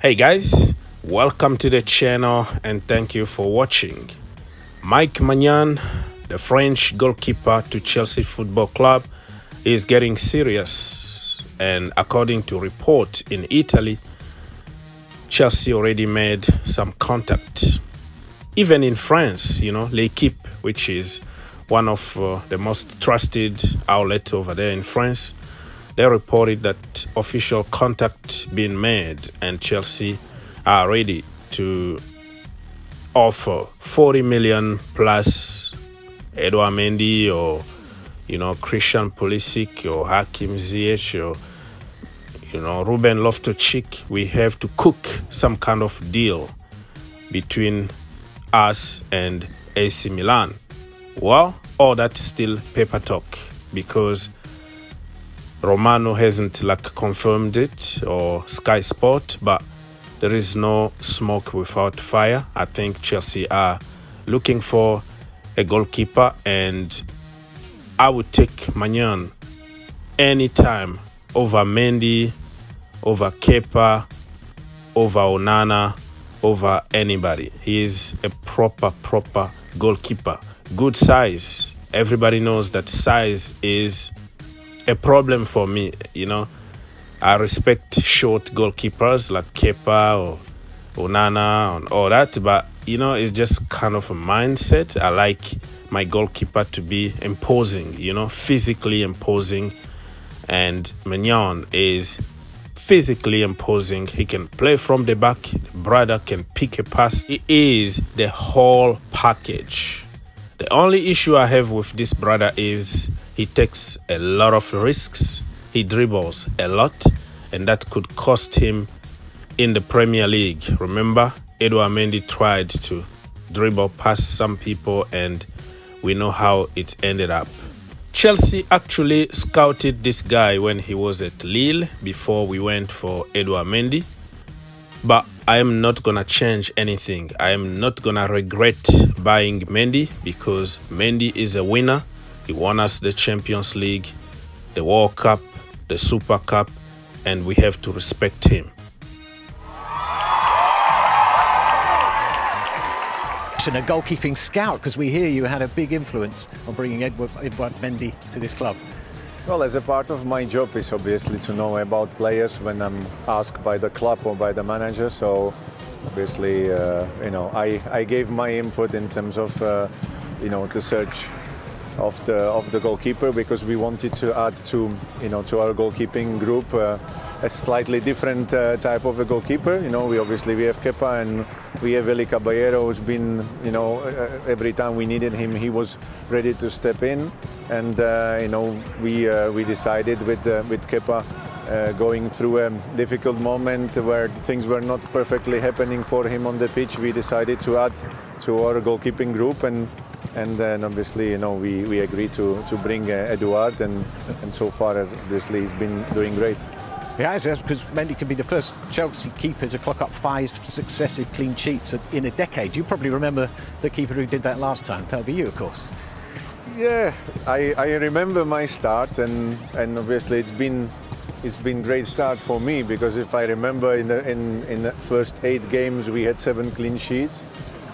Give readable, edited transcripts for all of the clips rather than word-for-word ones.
Hey guys, welcome to the channel and thank you for watching. Maignan, the French goalkeeper to Chelsea Football Club, is getting serious, and according to report in Italy, Chelsea already made some contact. Even in France, L'Equipe, which is one of the most trusted outlets over there in France, they reported that official contact being made and Chelsea are ready to offer 40 million plus Edouard Mendy or Christian Pulisic or Hakim Ziyech or Ruben Loftus-Cheek. We have to cook some kind of deal between us and AC Milan. Well, all that is still paper talk because Romano hasn't confirmed it, or Sky Sport, but there is no smoke without fire. I think Chelsea are looking for a goalkeeper, and I would take Maignan anytime over Mendy, over Kepa, over Onana, over anybody. He is a proper goalkeeper. Good size. Everybody knows that size is a problem for me. I respect short goalkeepers like Kepa or Onana and all that, but it's just kind of a mindset. I like my goalkeeper to be imposing, physically imposing, and Maignan is physically imposing. He can play from the back. The brother can pick a pass. He is the whole package. The only issue I have with this brother is he takes a lot of risks. He dribbles a lot, and that could cost him in the Premier League. Remember, Edouard Mendy tried to dribble past some people, and we know how it ended up. Chelsea actually scouted this guy when he was at Lille before we went for Edouard Mendy. But I am not going to change anything. I am not going to regret buying Mendy because Mendy is a winner. He won us the Champions League, the World Cup, the Super Cup, and we have to respect him. And a goalkeeping scout, because we hear you had a big influence on bringing Edouard Mendy to this club. Well, as a part of my job is obviously to know about players when I'm asked by the club or by the manager. So obviously, I gave my input in terms of, the search of the goalkeeper, because we wanted to add to our goalkeeping group a slightly different type of a goalkeeper. We have Kepa and we have Eli Caballero, who's been, every time we needed him, he was ready to step in. And we decided with Kepa going through a difficult moment where things were not perfectly happening for him on the pitch, we decided to add to our goalkeeping group, and then obviously we agreed to bring Edouard, and so far as obviously he's been doing great. Yeah, because Mendy can be the first Chelsea keeper to clock up 5 successive clean sheets in a decade. You probably remember the keeper who did that last time. That'll be you, of course. Yeah, I remember my start, and obviously it's been great start for me, because if I remember in the first 8 games we had 7 clean sheets,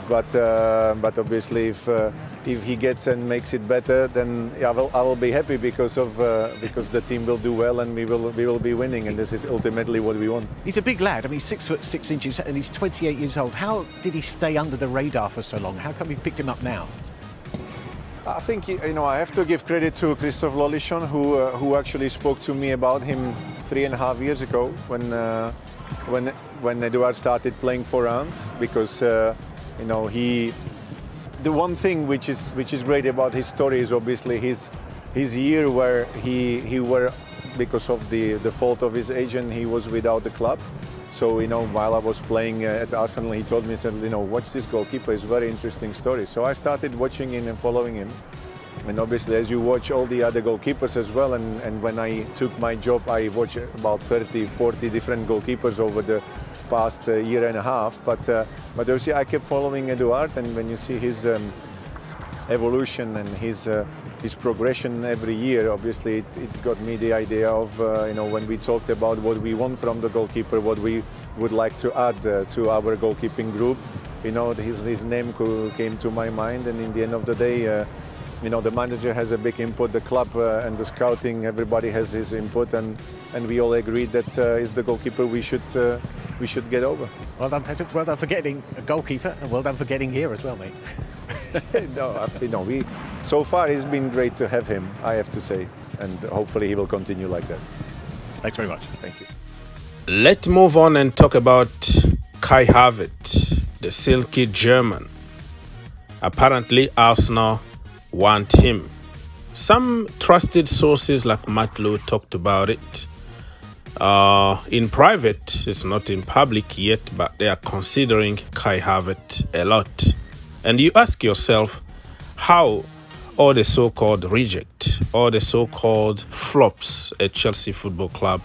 but obviously if he gets and makes it better, then I will be happy because the team will do well and we will be winning, and this is ultimately what we want. He's a big lad. I mean, he's 6'6" and he's 28 years old. How did he stay under the radar for so long? How come we picked him up now? I think I have to give credit to Christophe Lolichon, who actually spoke to me about him 3.5 years ago when Edouard started playing for Reims, because the one thing which is great about his story is obviously his year where he were, because of the fault of his agent, he was without the club. So while I was playing at Arsenal, he told me, said, watch this goalkeeper, it's a very interesting story. So I started watching him and following him. And obviously, as you watch all the other goalkeepers as well, and when I took my job, I watched about 30, 40 different goalkeepers over the past year and a half. But obviously, I kept following Edouard, and when you see his evolution and his progression every year, obviously it got me the idea of when we talked about what we want from the goalkeeper, what we would like to add to our goalkeeping group. You know, his name came to my mind, and in the end of the day, you know, the manager has a big input, the club and the scouting, everybody has his input, and we all agreed that is the goalkeeper we should get over. Well done, Peter. Well done for getting a goalkeeper, and well done for getting here as well, mate. No, so far it's been great to have him, I have to say, and hopefully he will continue like that. Thanks very much. Thank you. Let's move on and talk about Kai Havertz, the silky German. Apparently, Arsenal want him. Some trusted sources like Matlow talked about it. In private, it's not in public yet, but they are considering Kai Havertz a lot. And you ask yourself, how all the so-called reject, all the so-called flops at Chelsea Football Club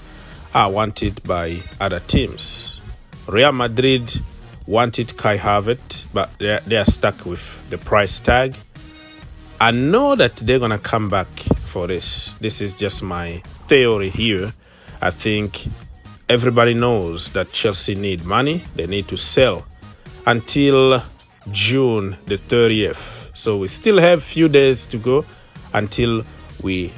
are wanted by other teams. Real Madrid wanted Kai Havertz, but they are stuck with the price tag. I know that they're going to come back for this. This is just my theory here. I think everybody knows that Chelsea need money. They need to sell until June the 30th. So we still have a few days to go until we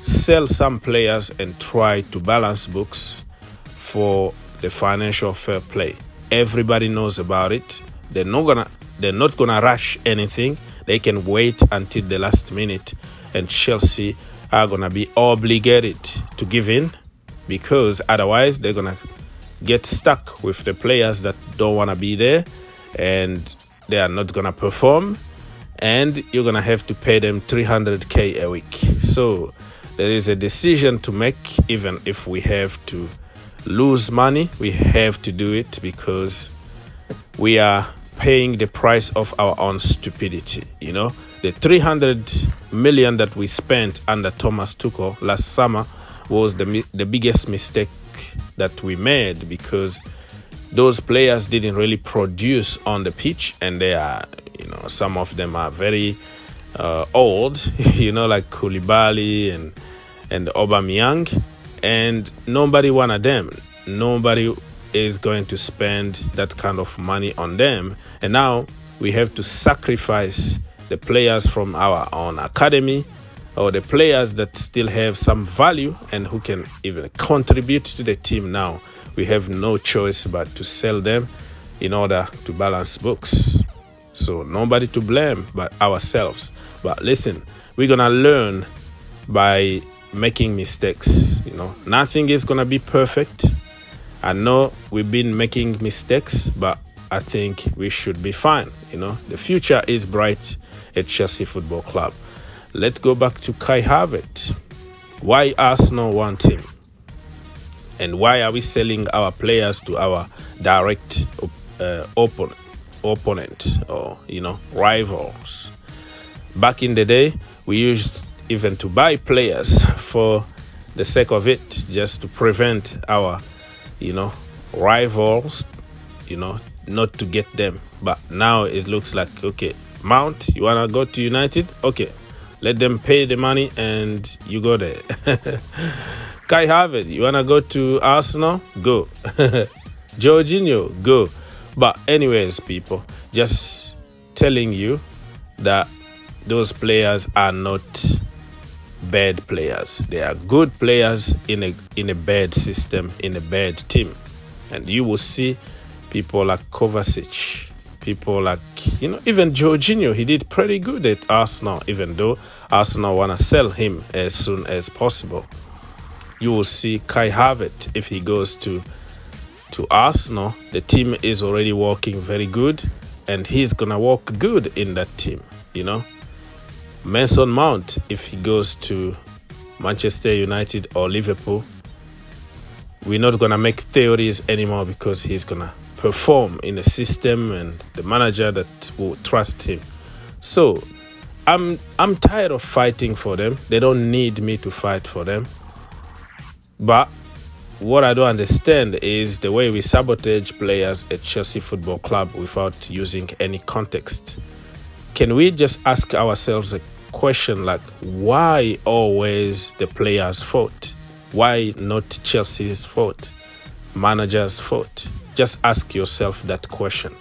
sell some players and try to balance books for the financial fair play. Everybody knows about it. They're not gonna rush anything. They can wait until the last minute, and Chelsea are gonna be obligated to give in, because otherwise they're gonna get stuck with the players that don't want to be there, and they are not gonna perform, and you're gonna have to pay them 300k a week. So there is a decision to make. Even if we have to lose money, we have to do it, because we are paying the price of our own stupidity. You know, the 300 million that we spent under Thomas Tuchel last summer was the biggest mistake that we made, because those players didn't really produce on the pitch, and they are, you know, some of them are very old, you know, like Koulibaly and Aubameyang, and nobody wanted them. Nobody is going to spend that kind of money on them, and now we have to sacrifice the players from our own academy, or the players that still have some value and who can even contribute to the team. Now we have no choice but to sell them in order to balance books. So nobody to blame but ourselves. But listen, we're gonna learn by making mistakes. You know, nothing is gonna be perfect. I know we've been making mistakes, but I think we should be fine. You know, the future is bright at Chelsea Football Club. Let's go back to Kai Havertz. Why Arsenal want him? And why are we selling our players to our direct opponent, or, you know, rivals? Back in the day, we used even to buy players for the sake of it, just to prevent our, you know, rivals, you know, not to get them. But now it looks like, okay, Mount, you want to go to United? Okay, let them pay the money and you go there. Kai Havertz, you want to go to Arsenal? Go. Jorginho, go. But anyways, people, just telling you that those players are not bad players. They are good players in a bad system, in a bad team. And you will see people like Kovacic, people like, you know, even Jorginho. He did pretty good at Arsenal, even though Arsenal want to sell him as soon as possible. You will see Kai Havertz, if he goes to Arsenal, the team is already working very good, and he's gonna work good in that team, you know. Mason Mount, if he goes to Manchester United or Liverpool, we're not gonna make theories anymore, because he's gonna perform in a system and the manager that will trust him. So I'm tired of fighting for them. They don't need me to fight for them. But what I don't understand is the way we sabotage players at Chelsea Football Club without using any context. Can we just ask ourselves a question like, why always the players' fault? Why not Chelsea's fault? manager's fault? Just ask yourself that question.